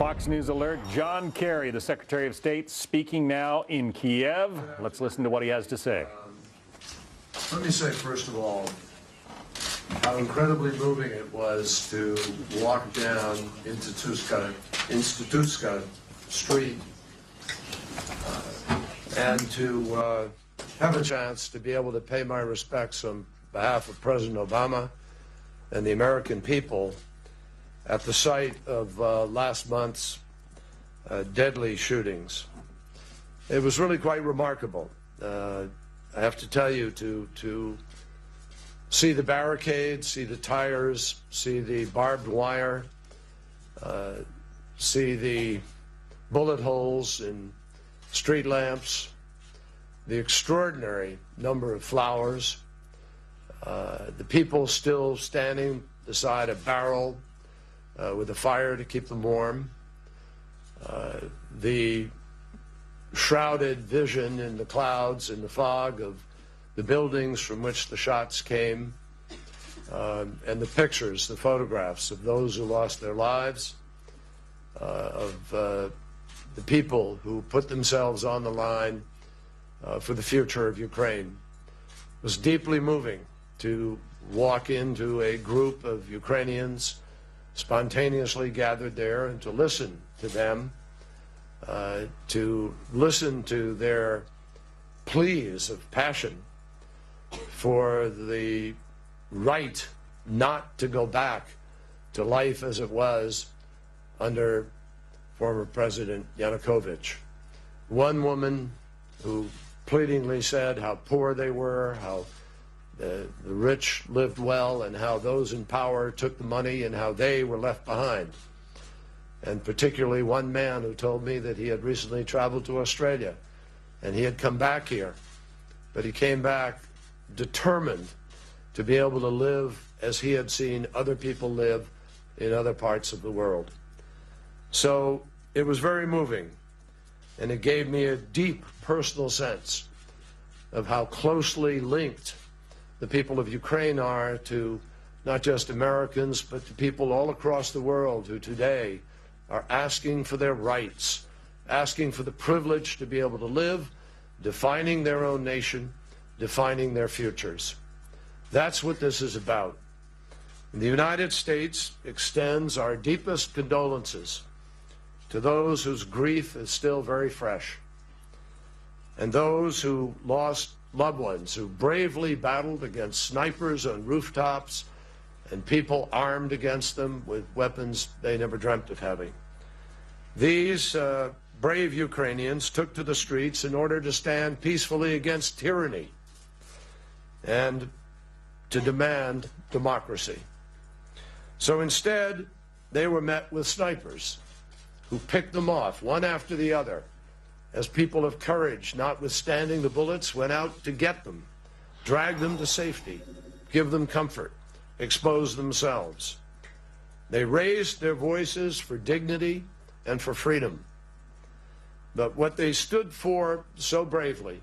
Fox News alert, John Kerry, the Secretary of State, speaking now in Kiev. Let's listen to what he has to say. Let me say, first of all, how incredibly moving it was to walk down Institutska Street and to have a chance to be able to pay my respects on behalf of President Obama and the American people at the site of last month's deadly shootings. It was really quite remarkable. I have to tell you, to see the barricades, see the tires, see the barbed wire, see the bullet holes in street lamps, the extraordinary number of flowers, the people still standing beside a barrel with a fire to keep them warm, the shrouded vision in the clouds and the fog of the buildings from which the shots came, and the pictures, the photographs of those who lost their lives, of the people who put themselves on the line for the future of Ukraine. It was deeply moving to walk into a group of Ukrainians spontaneously gathered there and to listen to them, to listen to their pleas of passion for the right not to go back to life as it was under former President Yanukovych. One woman who pleadingly said how poor they were, how the rich lived well, and how those in power took the money and how they were left behind. And particularly one man who told me that he had recently traveled to Australia and he had come back here, but he came back determined to be able to live as he had seen other people live in other parts of the world. So it was very moving, and it gave me a deep personal sense of how closely linked the people of Ukraine are to not just Americans, but to people all across the world who today are asking for their rights, asking for the privilege to be able to live, defining their own nation, defining their futures. That's what this is about. And the United States extends our deepest condolences to those whose grief is still very fresh, and those who lost loved ones, who bravely battled against snipers on rooftops and people armed against them with weapons they never dreamt of having. These brave Ukrainians took to the streets in order to stand peacefully against tyranny and to demand democracy. So instead, they were met with snipers who picked them off one after the other, as people of courage, notwithstanding the bullets, went out to get them, drag them to safety, give them comfort, expose themselves. They raised their voices for dignity and for freedom. But what they stood for so bravely,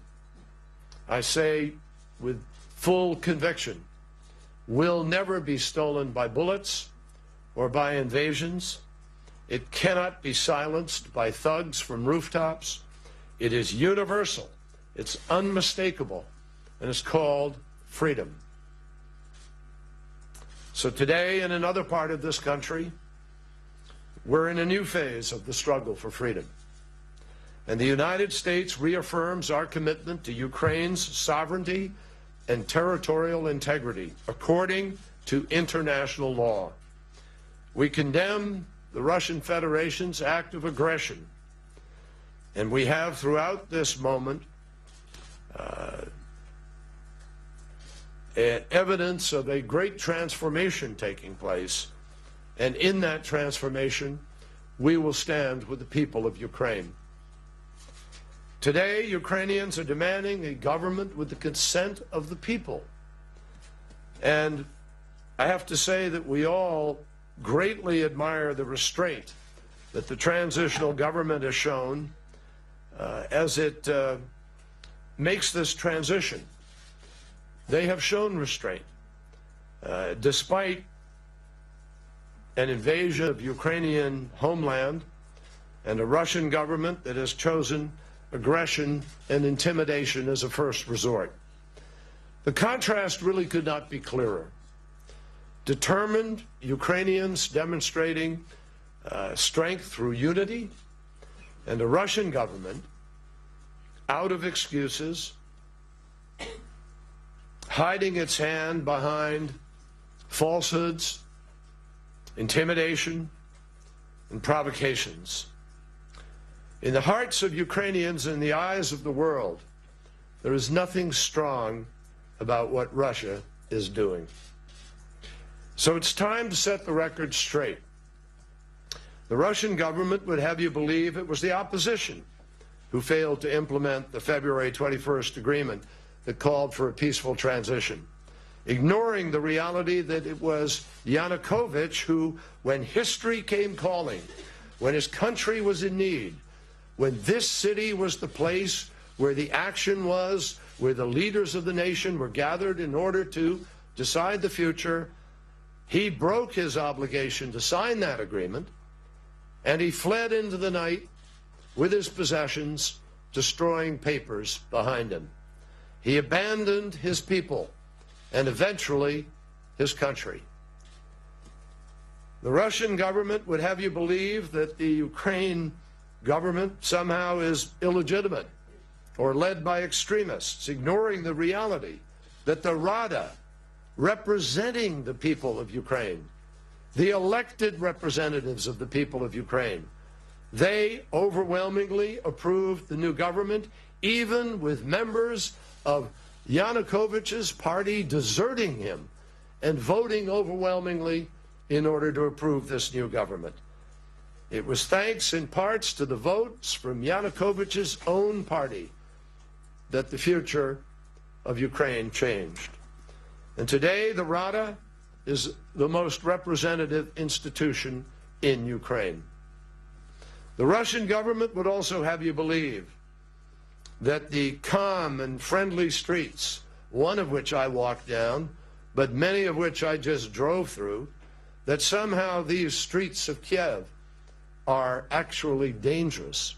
I say with full conviction, will never be stolen by bullets or by invasions. It cannot be silenced by thugs from rooftops. It is universal, it's unmistakable, and it's called freedom. So today, in another part of this country, we're in a new phase of the struggle for freedom. And the United States reaffirms our commitment to Ukraine's sovereignty and territorial integrity according to international law. We condemn the Russian Federation's act of aggression, and we have throughout this moment evidence of a great transformation taking place, and in that transformation we will stand with the people of Ukraine. Today, Ukrainians are demanding a government with the consent of the people. And I have to say that we all greatly admire the restraint that the transitional government has shown as it makes this transition. They have shown restraint. Despite an invasion of Ukrainian homeland and a Russian government that has chosen aggression and intimidation as a first resort. The contrast really could not be clearer. Determined Ukrainians demonstrating strength through unity, and a Russian government out of excuses, hiding its hand behind falsehoods, intimidation, and provocations. In the hearts of Ukrainians and the eyes of the world, there is nothing strong about what Russia is doing. So it's time to set the record straight. The Russian government would have you believe it was the opposition who failed to implement the February 21st agreement that called for a peaceful transition, ignoring the reality that it was Yanukovych who, when history came calling, when his country was in need, when this city was the place where the action was, where the leaders of the nation were gathered in order to decide the future, he broke his obligation to sign that agreement, and he fled into the night with his possessions, destroying papers behind him. He abandoned his people and eventually his country. The Russian government would have you believe that the Ukraine government somehow is illegitimate or led by extremists, ignoring the reality that the Rada, representing the people of Ukraine, the elected representatives of the people of Ukraine, they overwhelmingly approved the new government, even with members of Yanukovych's party deserting him and voting overwhelmingly in order to approve this new government. It was thanks in parts to the votes from Yanukovych's own party that the future of Ukraine changed. And today, the Rada is the most representative institution in Ukraine. The Russian government would also have you believe that the calm and friendly streets, one of which I walked down, but many of which I just drove through, that somehow these streets of Kiev are actually dangerous,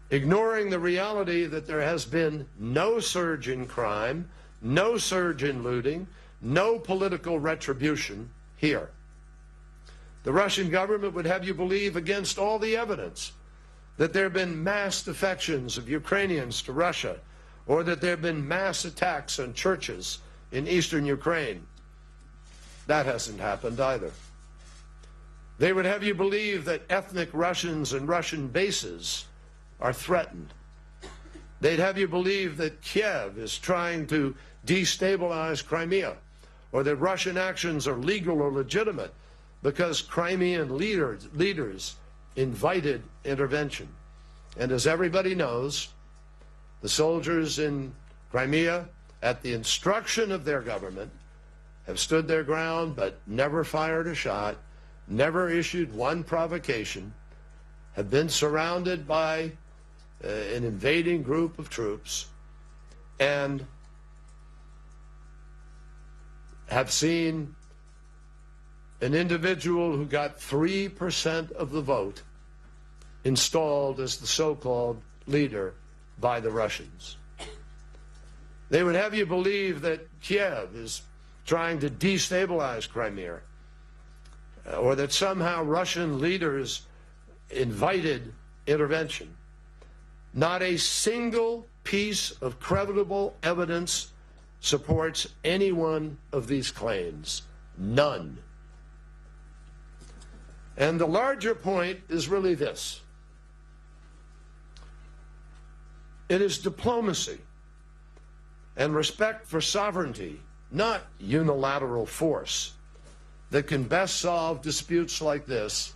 ignoring the reality that there has been no surge in crime, no surge in looting, no political retribution here. The Russian government would have you believe, against all the evidence, that there have been mass defections of Ukrainians to Russia, or that there have been mass attacks on churches in eastern Ukraine. That hasn't happened either. They would have you believe that ethnic Russians and Russian bases are threatened. They'd have you believe that Kiev is trying to destabilize Crimea, or that Russian actions are legal or legitimate because Crimean leaders invited intervention. And as everybody knows, the soldiers in Crimea, at the instruction of their government, have stood their ground but never fired a shot, never issued one provocation, have been surrounded by an invading group of troops, and have seen an individual who got 3% of the vote installed as the so-called leader by the Russians. They would have you believe that Kiev is trying to destabilize Crimea, or that somehow Russian leaders invited intervention. Not a single piece of credible evidence supports any one of these claims. None. And the larger point is really this. It is diplomacy and respect for sovereignty, not unilateral force, that can best solve disputes like this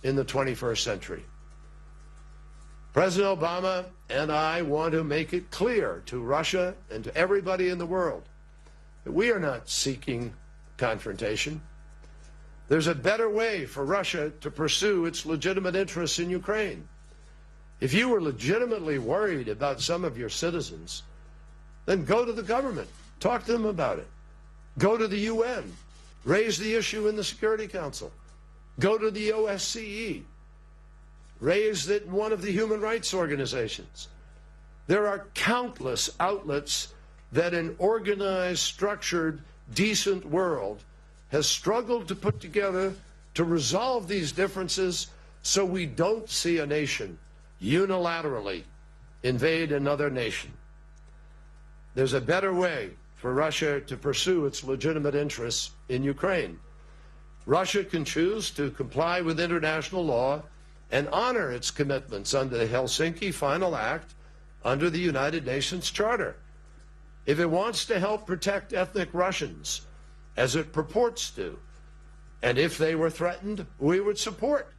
in the 21st century. President Obama and I want to make it clear to Russia and to everybody in the world that we are not seeking confrontation. There's a better way for Russia to pursue its legitimate interests in Ukraine. If you were legitimately worried about some of your citizens, then go to the government, talk to them about it. Go to the UN, raise the issue in the Security Council. Go to the OSCE. raised it in one of the human rights organizations. There are countless outlets that an organized, structured, decent world has struggled to put together to resolve these differences so we don't see a nation unilaterally invade another nation. There's a better way for Russia to pursue its legitimate interests in Ukraine. Russia can choose to comply with international law and honor its commitments under the Helsinki Final Act, under the United Nations Charter. If it wants to help protect ethnic Russians, as it purports to, and if they were threatened, we would support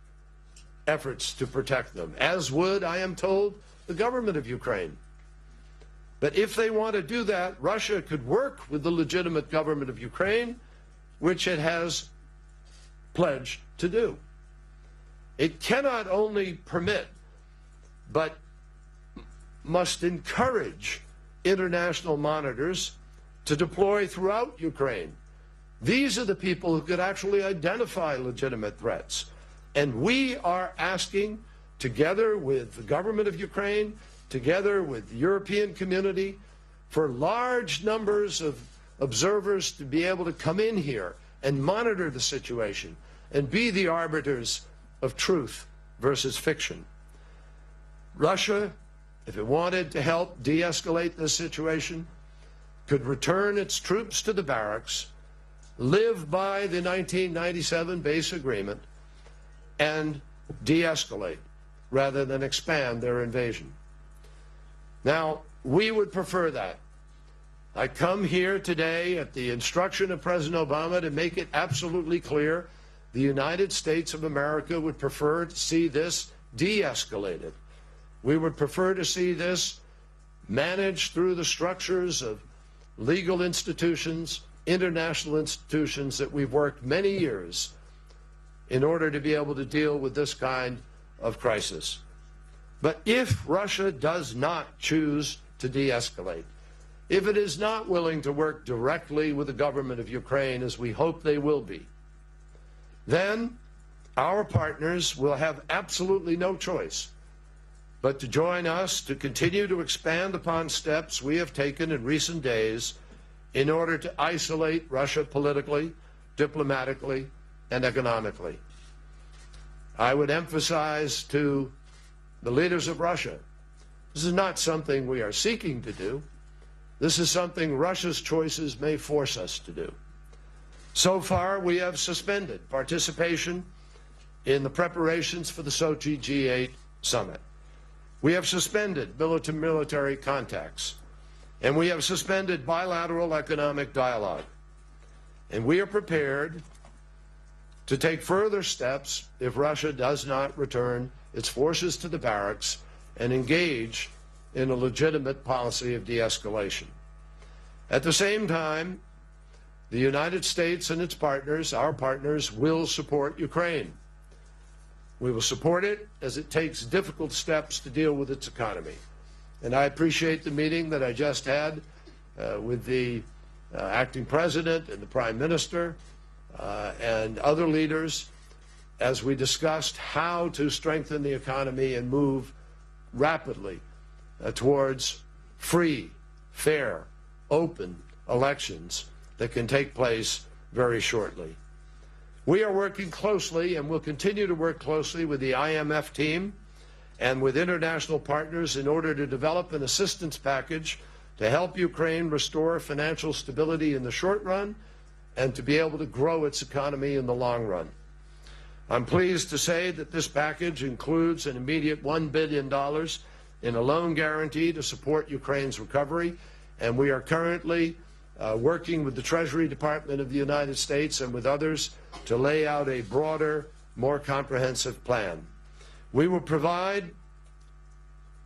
efforts to protect them, as would, I am told, the government of Ukraine. But if they want to do that, Russia could work with the legitimate government of Ukraine, which it has pledged to do. It cannot only permit, but must encourage international monitors to deploy throughout Ukraine. These are the people who could actually identify legitimate threats. And we are asking, together with the government of Ukraine, together with the European community, for large numbers of observers to be able to come in here and monitor the situation and be the arbiters of truth versus fiction. Russia, if it wanted to help de-escalate this situation, could return its troops to the barracks, live by the 1997 base agreement, and de-escalate rather than expand their invasion. Now, we would prefer that. I come here today at the instruction of President Obama to make it absolutely clear the United States of America would prefer to see this de-escalated. We would prefer to see this managed through the structures of legal institutions, international institutions that we've worked many years in order to be able to deal with this kind of crisis. But if Russia does not choose to de-escalate, if it is not willing to work directly with the government of Ukraine, as we hope they will be, then our partners will have absolutely no choice but to join us to continue to expand upon steps we have taken in recent days in order to isolate Russia politically, diplomatically, and economically. I would emphasize to the leaders of Russia, this is not something we are seeking to do. This is something Russia's choices may force us to do. So far, we have suspended participation in the preparations for the Sochi G8 summit. We have suspended military contacts, and we have suspended bilateral economic dialogue. And we are prepared to take further steps if Russia does not return its forces to the barracks and engage in a legitimate policy of de-escalation. At the same time, the United States and its partners, our partners, will support Ukraine. We will support it as it takes difficult steps to deal with its economy. And I appreciate the meeting that I just had with the acting president and the prime minister and other leaders as we discussed how to strengthen the economy and move rapidly towards free, fair, open elections that can take place very shortly. We are working closely and will continue to work closely with the IMF team and with international partners in order to develop an assistance package to help Ukraine restore financial stability in the short run and to be able to grow its economy in the long run. I'm pleased to say that this package includes an immediate $1 billion in a loan guarantee to support Ukraine's recovery, and we are currently working with the Treasury Department of the United States and with others to lay out a broader, more comprehensive plan. We will provide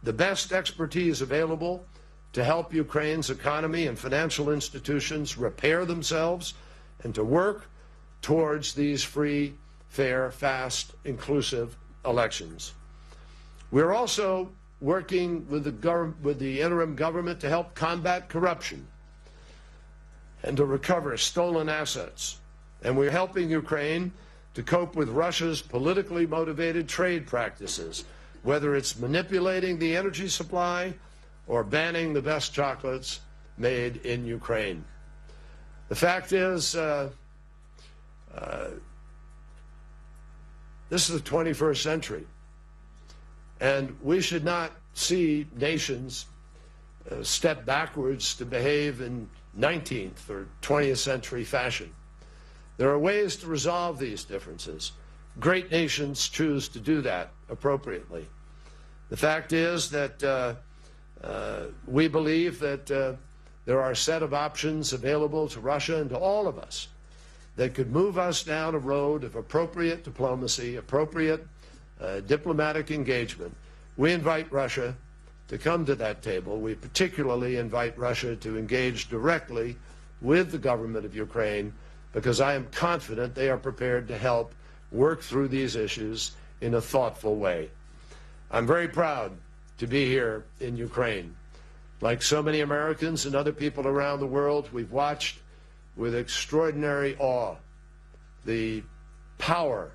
the best expertise available to help Ukraine's economy and financial institutions repair themselves and to work towards these free, fair, fast, inclusive elections. We're also working with the interim government to help combat corruption and to recover stolen assets. And we're helping Ukraine to cope with Russia's politically motivated trade practices, whether it's manipulating the energy supply or banning the best chocolates made in Ukraine. The fact is, this is the 21st century, and we should not see nations step backwards to behave in 19th or 20th century fashion. There are ways to resolve these differences. Great nations choose to do that appropriately. The fact is that we believe that there are a set of options available to Russia and to all of us that could move us down a road of appropriate diplomacy, appropriate diplomatic engagement. We invite Russia to come to that table. We particularly invite Russia to engage directly with the government of Ukraine, because I am confident they are prepared to help work through these issues in a thoughtful way. I'm very proud to be here in Ukraine. Like so many Americans and other people around the world, we've watched with extraordinary awe the power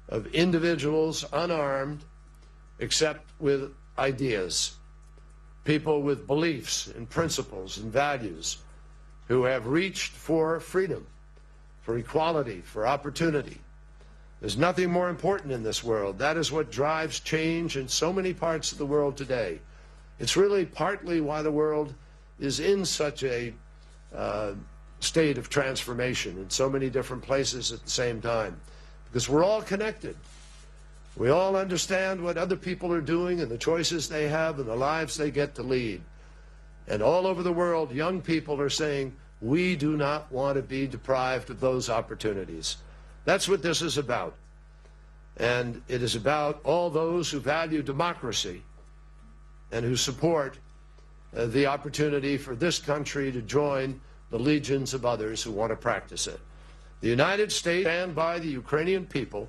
of individuals unarmed except with ideas, people with beliefs and principles and values who have reached for freedom, for equality, for opportunity. There's nothing more important in this world. That is what drives change in so many parts of the world today. It's really partly why the world is in such a state of transformation in so many different places at the same time, because we're all connected. We all understand what other people are doing and the choices they have and the lives they get to lead. And all over the world, young people are saying, we do not want to be deprived of those opportunities. That's what this is about. And it is about all those who value democracy and who support the opportunity for this country to join the legions of others who want to practice it. The United States stands by the Ukrainian people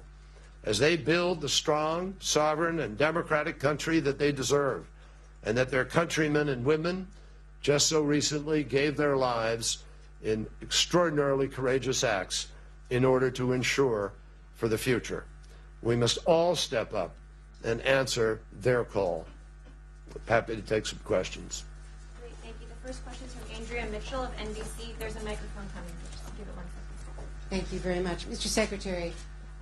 as they build the strong, sovereign, and democratic country that they deserve, and that their countrymen and women just so recently gave their lives in extraordinarily courageous acts in order to ensure for the future. We must all step up and answer their call. I'm happy to take some questions. Great, thank you. The first question is from Andrea Mitchell of NBC. There's a microphone coming. Just give it 1 second. Thank you very much. Mr. Secretary,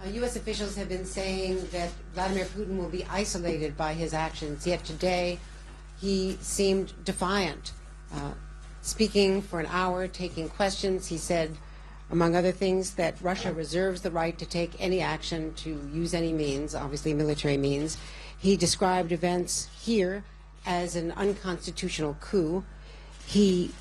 U.S. officials have been saying that Vladimir Putin will be isolated by his actions, yet today he seemed defiant. Speaking for an hour, taking questions, he said, among other things, that Russia reserves the right to take any action, to use any means, obviously military means. He described events here as an unconstitutional coup. He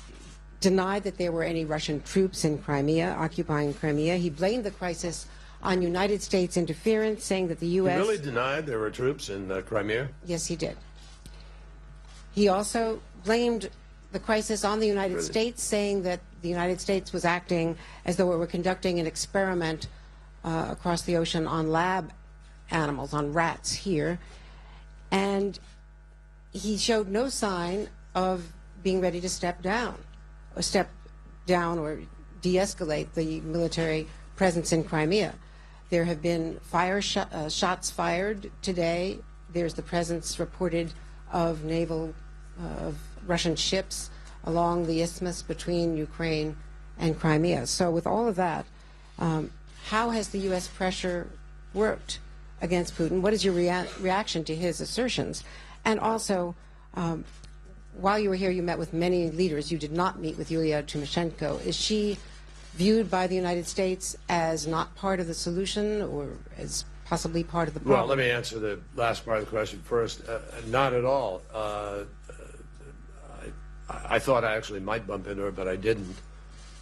denied that there were any Russian troops in Crimea, occupying Crimea. He blamed the crisis on United States interference, saying that the U.S. He really denied there were troops in Crimea? Yes, he did. He also blamed the crisis on the United States, saying that the United States was acting as though it were conducting an experiment across the ocean on lab animals, on rats here. And he showed no sign of being ready to step down or de-escalate the military presence in Crimea. There have been shots fired today. There's the presence reported of of Russian ships along the isthmus between Ukraine and Crimea. So with all of that, how has the U.S. pressure worked against Putin? What is your reaction to his assertions? And also, while you were here, you met with many leaders. You did not meet with Yulia Tymoshenko. Is she viewed by the United States as not part of the solution or as possibly part of the problem? Well, let me answer the last part of the question first. Not at all. I thought I actually might bump into her, but I didn't.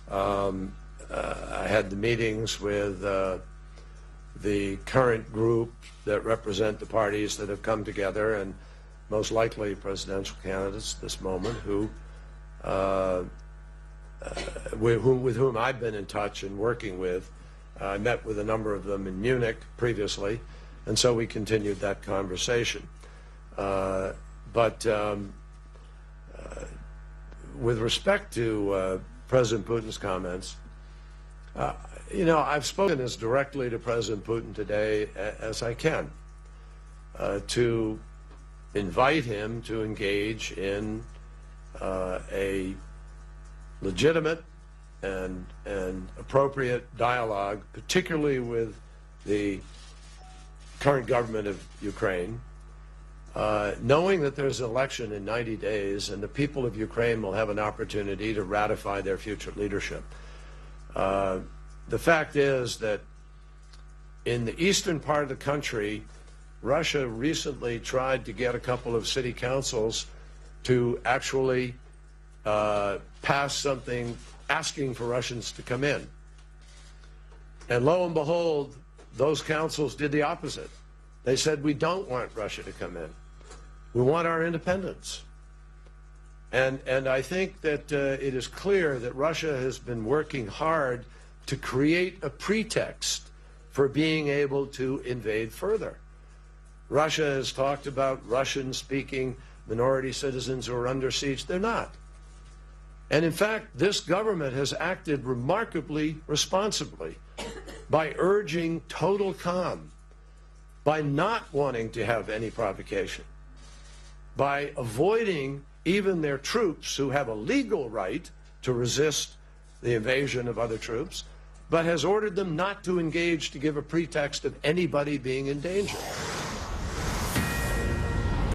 I had the meetings with the current group that represent the parties that have come together, and most likely presidential candidates at this moment, who with whom I've been in touch and working with. I met with a number of them in Munich previously, and so we continued that conversation. With respect to President Putin's comments, You know, I've spoken as directly to President Putin today as I can to invite him to engage in a legitimate and appropriate dialogue, particularly with the current government of Ukraine, knowing that there's an election in 90 days and the people of Ukraine will have an opportunity to ratify their future leadership. The fact is that in the eastern part of the country, Russia recently tried to get a couple of city councils to actually pass something asking for Russians to come in. And lo and behold, those councils did the opposite. They said, we don't want Russia to come in. We want our independence. And I think that it is clear that Russia has been working hard to create a pretext for being able to invade further. Russia has talked about Russian-speaking minority citizens who are under siege. They're not. And in fact, this government has acted remarkably responsibly by urging total calm, by not wanting to have any provocation, by avoiding even their troops who have a legal right to resist the invasion of other troops, but has ordered them not to engage to give a pretext of anybody being in danger.